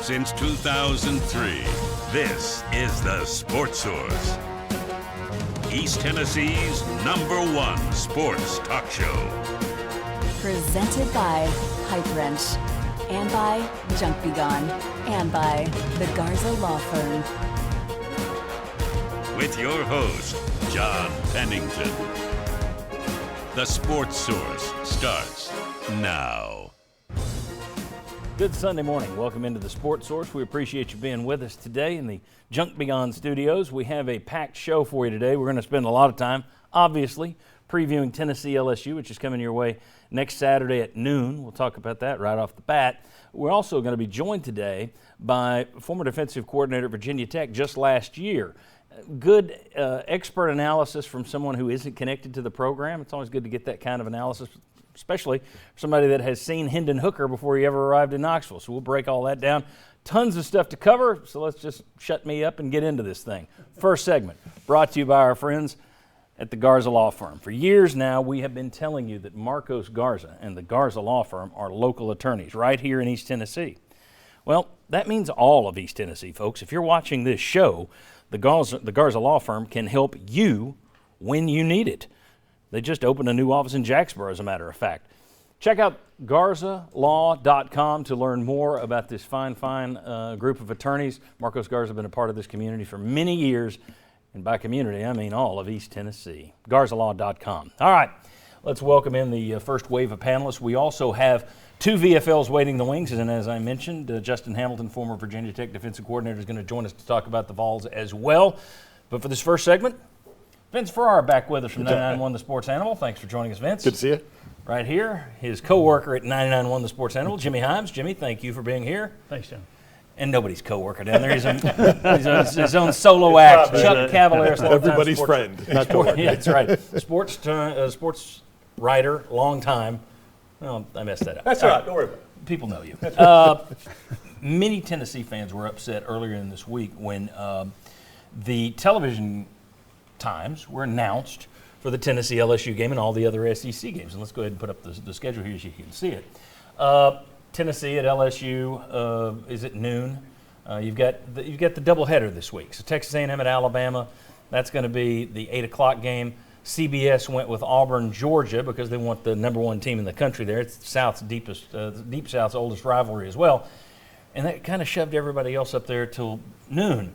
Since 2003, this is the Sports Source, East Tennessee's #1 sports talk show. Presented by Pipe Wrench, and by Junk Be Gone, and by the Garza Law Firm. With your host, John Pennington. The Sports Source starts now. Good Sunday morning. Welcome into the Sports Source. We appreciate you being with us today in the Junk Be Gone studios. We have a packed show for you today. We're going to spend a lot of time, obviously, previewing Tennessee LSU, which is coming your way next Saturday at noon. We'll talk about that right off the bat. We're also going to be joined today by former defensive coordinator at Virginia Tech just last year. Good expert analysis from someone who isn't connected to the program. It's always good to get that kind of analysis, especially somebody that has seen Hendon Hooker before he ever arrived in Knoxville. So we'll break all that down. Tons of stuff to cover, so let's just shut me up and get into this thing. First segment, brought to you by our friends at the Garza Law Firm. For years now, we have been telling you that Marcos Garza and the Garza Law Firm are local attorneys right here in East Tennessee. Well, that means all of East Tennessee, folks. If you're watching this show, the Garza Law Firm can help you when you need it. They just opened a new office in Jacksboro, as a matter of fact. Check out garzalaw.com to learn more about this fine group of attorneys. Marcos Garza has been a part of this community for many years, and by community, I mean all of East Tennessee. garzalaw.com. All right, let's welcome in the first wave of panelists. We also have two VFLs waiting in the wings, and as I mentioned, Justin Hamilton, former Virginia Tech defensive coordinator, is going to join us to talk about the Vols as well. But for this first segment, Vince Farrar back with us from 99.1 The Sports Animal. Thanks for joining us, Vince. Good to see you. Right here, his co-worker at 99.1 The Sports Animal, Jimmy Himes. Jimmy, thank you for being here. Thanks, John. And nobody's co-worker down there. He's his own solo act. Chuck Cavaliers. Everybody's friend. Not co-worker. Yeah, that's right. Sports writer, long time. Well, I messed that up. That's all right. Don't worry about it. People know you. Many Tennessee fans were upset earlier in this week when the television times were announced for the Tennessee LSU game and all the other SEC games. And let's go ahead and put up the schedule here so you can see it. Tennessee at LSU is at noon. You've got the doubleheader this week. So Texas A&M at Alabama, that's going to be the 8 o'clock game. CBS went with Auburn, Georgia, because they want the #1 team in the country there. It's the South's Deep South's oldest rivalry as well. And that kind of shoved everybody else up there till noon.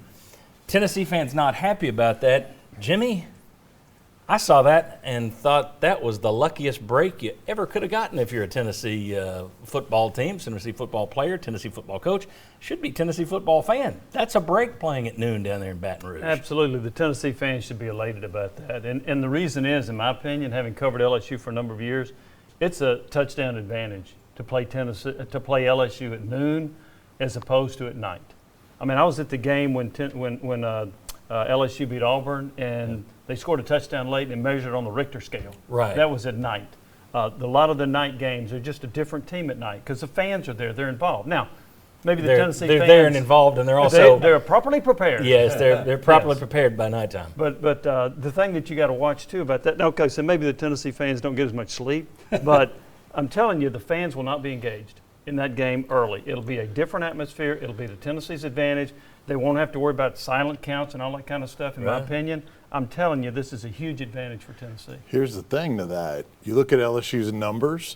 Tennessee fans not happy about that. Jimmy, I saw that and thought that was the luckiest break you ever could have gotten if you're a Tennessee football team, Tennessee football player, Tennessee football coach, should be Tennessee football fan. That's a break playing at noon down there in Baton Rouge. Absolutely. The Tennessee fans should be elated about that. And the reason is, in my opinion, having covered LSU for a number of years, it's a touchdown advantage to play LSU at noon as opposed to at night. I mean, I was at the game when LSU beat Auburn, and they scored a touchdown late and measured on the Richter scale. Right. That was at night. A lot of the night games are just a different team at night because the fans are there. They're involved. Now, maybe the Tennessee fans. They're there and involved, and they're also. They're properly prepared. Yes, they're properly prepared by nighttime. But the thing that you got to watch, too, about that. Okay, so maybe the Tennessee fans don't get as much sleep, but I'm telling you, the fans will not be engaged in that game early. It'll be a different atmosphere. It'll be to Tennessee's advantage. They won't have to worry about silent counts and all that kind of stuff, in my opinion. I'm telling you, this is a huge advantage for Tennessee. Here's the thing to that. You look at LSU's numbers,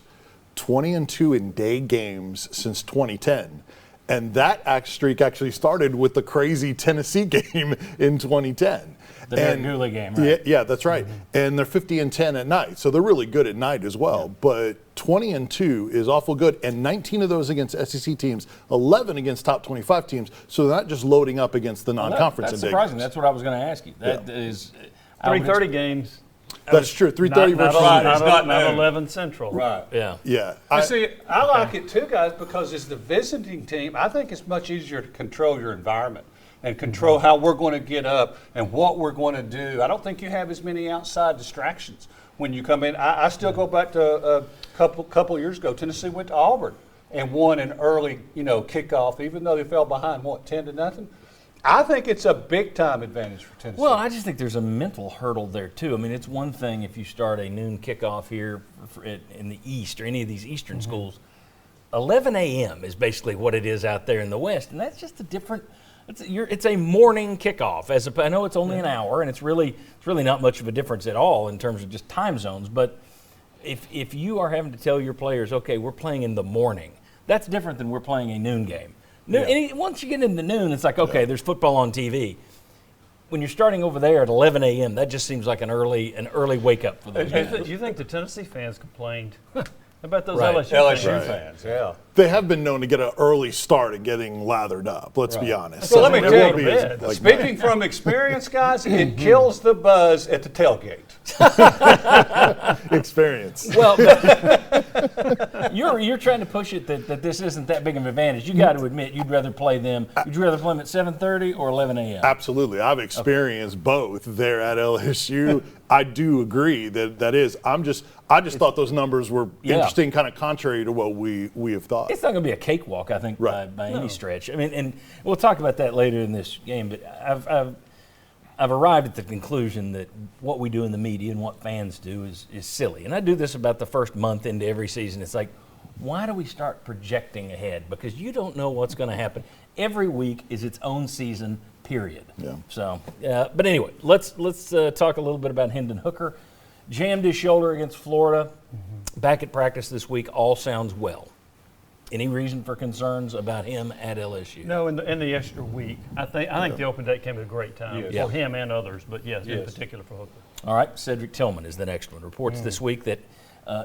20-2 in day games since 2010. And that streak actually started with the crazy Tennessee game in 2010. The Gula game, right? Yeah, that's right. Mm-hmm. And they're 50-10 at night. So they're really good at night as well. Yeah. But 20-2 is awful good. And 19 of those against SEC teams, 11 against top 25 teams. So they're not just loading up against the non-conference. That's surprising. That's what I was going to ask you. That is 3:30 games. That's true. 3:30 versus not 11 Central. Right. Yeah. Yeah. I like it too, guys, because as the visiting team, I think it's much easier to control your environment and control how we're going to get up and what we're going to do. I don't think you have as many outside distractions when you come in. I still go back to a couple of years ago. Tennessee went to Auburn and won an early, kickoff, even though they fell behind 10-0. I think it's a big-time advantage for Tennessee. Well, I just think there's a mental hurdle there, too. I mean, it's one thing if you start a noon kickoff here in the East or any of these Eastern schools. 11 a.m. is basically what it is out there in the West, and that's just a different – it's a morning kickoff. I know it's only an hour, and it's really not much of a difference at all in terms of just time zones. But if you are having to tell your players, okay, we're playing in the morning, that's different than we're playing a noon game. Once you get into noon, it's like, okay, there's football on TV. When you're starting over there at 11 a.m., that just seems like an early wake up for those guys. You think the Tennessee fans complained about those Right. LSU fans, yeah. They have been known to get an early start at getting lathered up, let's be honest. So let me it tell won't you, be as, like, speaking from experience, guys, it kills the buzz at the tailgate. experience. Well, you're trying to push it that this isn't that big of an advantage. You got to admit you'd rather play them. Would you rather play them at 7:30 or 11 a.m.? Absolutely. I've experienced both there at LSU. I do agree that is. I just thought those numbers were interesting, kind of contrary to what we have thought. It's not going to be a cakewalk, I think, Right. by any stretch. I mean, and we'll talk about that later in this game. But I've arrived at the conclusion that what we do in the media and what fans do is silly. And I do this about the first month into every season. It's like, why do we start projecting ahead? Because you don't know what's going to happen. Every week is its own season, period. Yeah. So, but anyway, let's talk a little bit about Hendon Hooker. Jammed his shoulder against Florida. Back at practice this week. All sounds well. Any reason for concerns about him at LSU? No, in the extra week. I think the open date came at a great time for him and others, but yes, in particular for Hooker. All right, Cedric Tillman is the next one. Reports this week that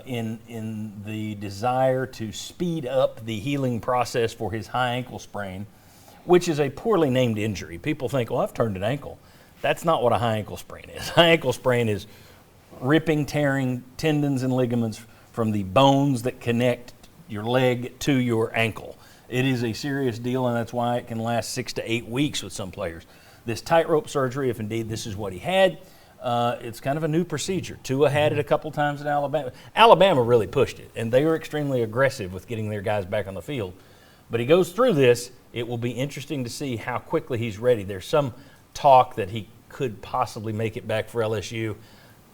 in the desire to speed up the healing process for his high ankle sprain, which is a poorly named injury. People think, well, I've turned an ankle. That's not what a high ankle sprain is. High ankle sprain is ripping, tearing tendons and ligaments from the bones that connect your leg to your ankle. It is a serious deal, and that's why it can last 6 to 8 weeks with some players. This tightrope surgery, if indeed this is what he had, it's kind of a new procedure. Tua had it a couple times in Alabama. Alabama really pushed it, and they were extremely aggressive with getting their guys back on the field. But he goes through this. It will be interesting to see how quickly he's ready. There's some talk that he could possibly make it back for LSU.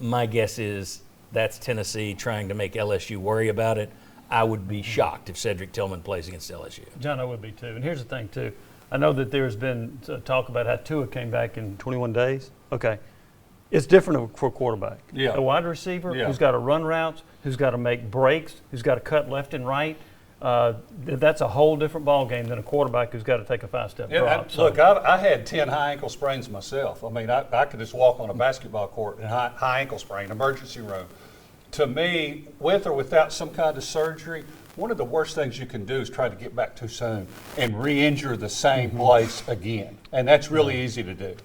My guess is that's Tennessee trying to make LSU worry about it. I would be shocked if Cedric Tillman plays against LSU. John, I would be too. And here's the thing, too. I know that there's been talk about how Tua came back in 21 days. Okay. It's different for a quarterback. Yeah. A wide receiver who's got to run routes, who's got to make breaks, who's got to cut left and right. That's a whole different ballgame than a quarterback who's got to take a 5-step drop. Look, I had 10 high ankle sprains myself. I mean, I could just walk on a basketball court in high ankle sprain, emergency room. To me, with or without some kind of surgery, one of the worst things you can do is try to get back too soon and re-injure the same place again. And that's really easy to do.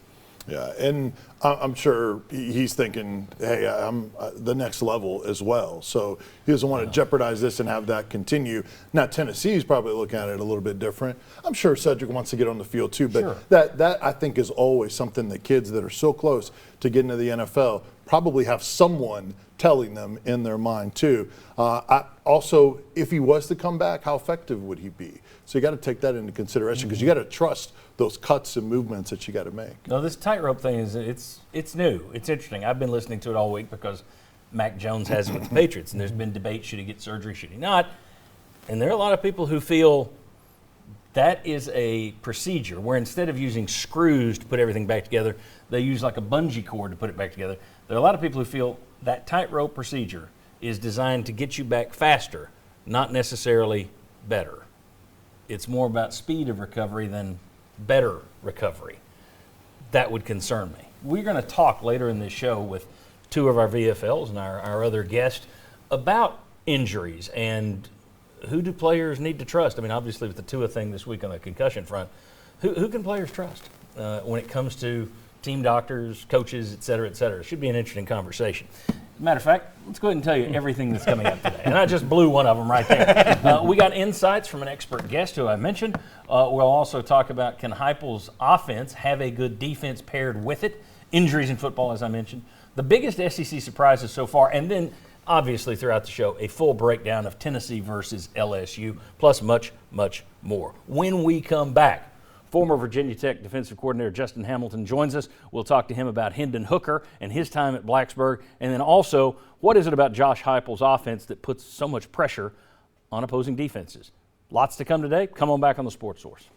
Yeah, and I'm sure he's thinking, hey, I'm the next level as well. So he doesn't want to jeopardize this and have that continue. Now, Tennessee's probably looking at it a little bit different. I'm sure Cedric wants to get on the field too, but that I think is always something that kids that are so close to getting to the NFL probably have someone telling them in their mind too. Also, if he was to come back, how effective would he be? So you got to take that into consideration because you got to trust those cuts and movements that you got to make. No, this tightrope thing it's new. It's interesting. I've been listening to it all week because Mac Jones has it with the Patriots, and there's been debate: should he get surgery, should he not? And there are a lot of people who feel that is a procedure where instead of using screws to put everything back together, they use like a bungee cord to put it back together. There are a lot of people who feel that tightrope procedure is designed to get you back faster, not necessarily better. It's more about speed of recovery than better recovery. That would concern me. We're going to talk later in this show with two of our VFLs and our other guests about injuries and who do players need to trust. I mean, obviously with the Tua thing this week on the concussion front, who can players trust when it comes to team doctors, coaches, et cetera, et cetera? It should be an interesting conversation. Matter of fact, let's go ahead and tell you everything that's coming up today. And I just blew one of them right there. We got insights from an expert guest who I mentioned. We'll also talk about can Heupel's offense have a good defense paired with it? Injuries in football, as I mentioned. The biggest SEC surprises so far, and then obviously throughout the show, a full breakdown of Tennessee versus LSU, plus much, much more. When we come back, Former Virginia Tech defensive coordinator Justin Hamilton joins us. We'll talk to him about Hendon Hooker and his time at Blacksburg, and then also what is it about Josh Heupel's offense that puts so much pressure on opposing defenses. Lots to come today. Come on back on the Sports Source.